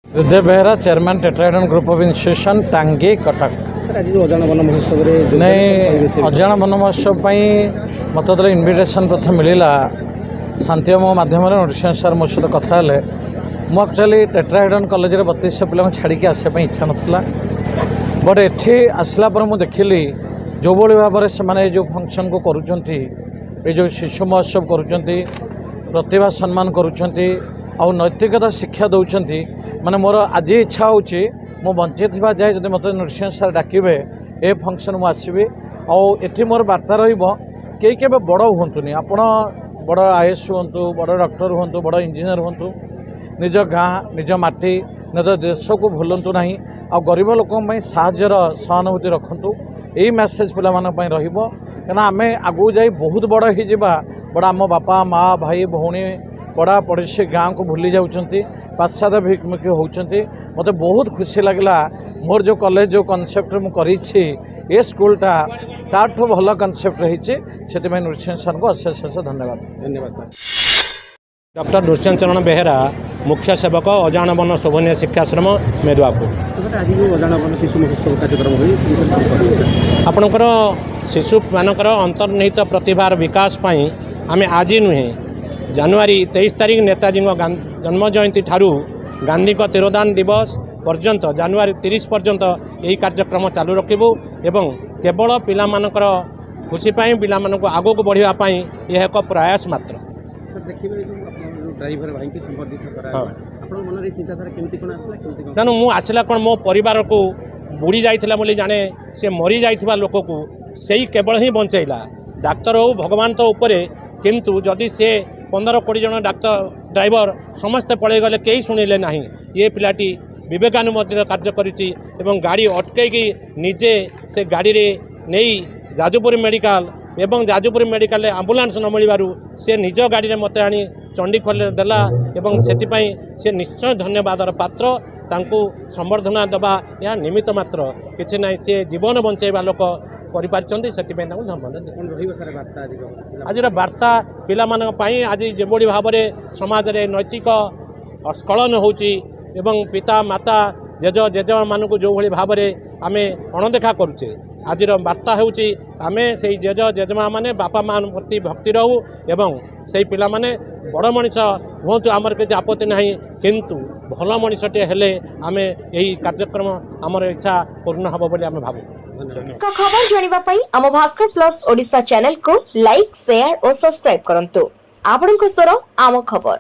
हृदय Behera chairman Trident group of institution Tangi Cuttack. अजाण one महोत्सव नहीं अजाण वन महोत्सव मत जो इनविटेशन प्रथम मिलला शांतिम मध्यम नरसिंह सार मो सहित कथा मु एक्चुअली टेट्राइडन कॉलेज 32 पिला छाड़ी आसपा इच्छा नाला बट एठी आसला पर मुझे देखिली जो भाव से जो फंक्शन को करुँच जो शिशु महोत्सव करुँच प्रतिभा सम्मान करुँच आउ नैतिकता शिक्षा दौरान माने मोर आज इच्छा होची मो बंची थी जाए जब मत नरसिंह सार डाकबे ए फंक्शन मु आसबि आठी मोर वार्ता रही के बड़ हूँ आपण बड़ आईएएस हूँ बड़ डॉक्टर हूँ बड़ इंजीनियर हूँ निज गाँ निज माटी निज देश को भूलु ना आ गरीब लोक साहर सहानुभूति रखु यही मेसेज पे रहा आम आगू जा बहुत बड़ हो बड़ा आम बापा माँ भाई भौणी पड़ा पड़ोसी गाँव को भूली जाऊँगी पाश्चात्य भिमुखी होती मत बहुत खुशी लगला मोर जो कॉलेज जो कनसेप्ट मुझे ये स्कूलटा ताठू भल कनसेप्ट रही से नृसिंह सर को अशेष धन्यवाद। धन्यवाद सर। डॉक्टर दुष्यंत चरण बेहेरा मुख्य सेवक अजाण वन शोभनीय शिक्षाश्रम मेदुआपुर। आज अजाण वन शिशु महोत्सव कार्यक्रम आपणकर शिशु मानकर अंतर्निहित प्रतिभार विकास आम आज नुहे जनवरी 23 तारीख नेताजी जन्म जयंती ठारू गांधी तिरोधान दिवस पर्यंत जनवरी 30 पर्यंत यही कार्यक्रम चालू रखिबू एवं केवल पिला मानकर खुशी पाई पिला मानक आगो को बढ़ावा यह एक प्रयास मात्र। तेणु मु आसला कौन मो परिवार को बुड़ी जाइथिला बोली जाने से मरी जाइथिबा लोक को सही केवल ही बंचैला डाक्तर हो भगवान तो उपरे किंतु जदि से 15-20 जन डाक्तर ड्राइवर समस्ते पड़े गले कहीं शुणिले ना ये पिलाटी विवेकानुमोदित कार्य करिछि एवं गाड़ी अटकैकी निजे से गाड़ी रे नहीं जाजपुर मेडिकल एवं जाजपुर मेडिकल आम्बुलांस न मिलू से निज गाड़ी में मत आनी चंडीखोल देला एवं से से निश्चय धन्यवादर पात्र तांकू संबर्धना देवा यह निमित्त मात्र किसी ना सी जीवन बंचेबा लोक आज वार्ता पाई आज जो भाव में समाज में नैतिक स्खलन होची एवं पिता माता जेज जेजे मानक जो भाव में आम अणदेखा करुचे आज वार्ता होची आमे से जेज जेजेमा माने बापा माँ प्रति भक्ति रहू एवं से पिला माने बड़ मनीष हूँ आमर किसी आपत्ति ना किंतु भल मनीषटे हेले आमे यही कार्यक्रम आमर इच्छा पूर्ण हम बोली आम भावु। खबर जानिबा पई आम भास्कर प्लस ओडिशा चैनल को लाइक शेयर और सब्सक्राइब करंतु आपन को स्वर आम खबर।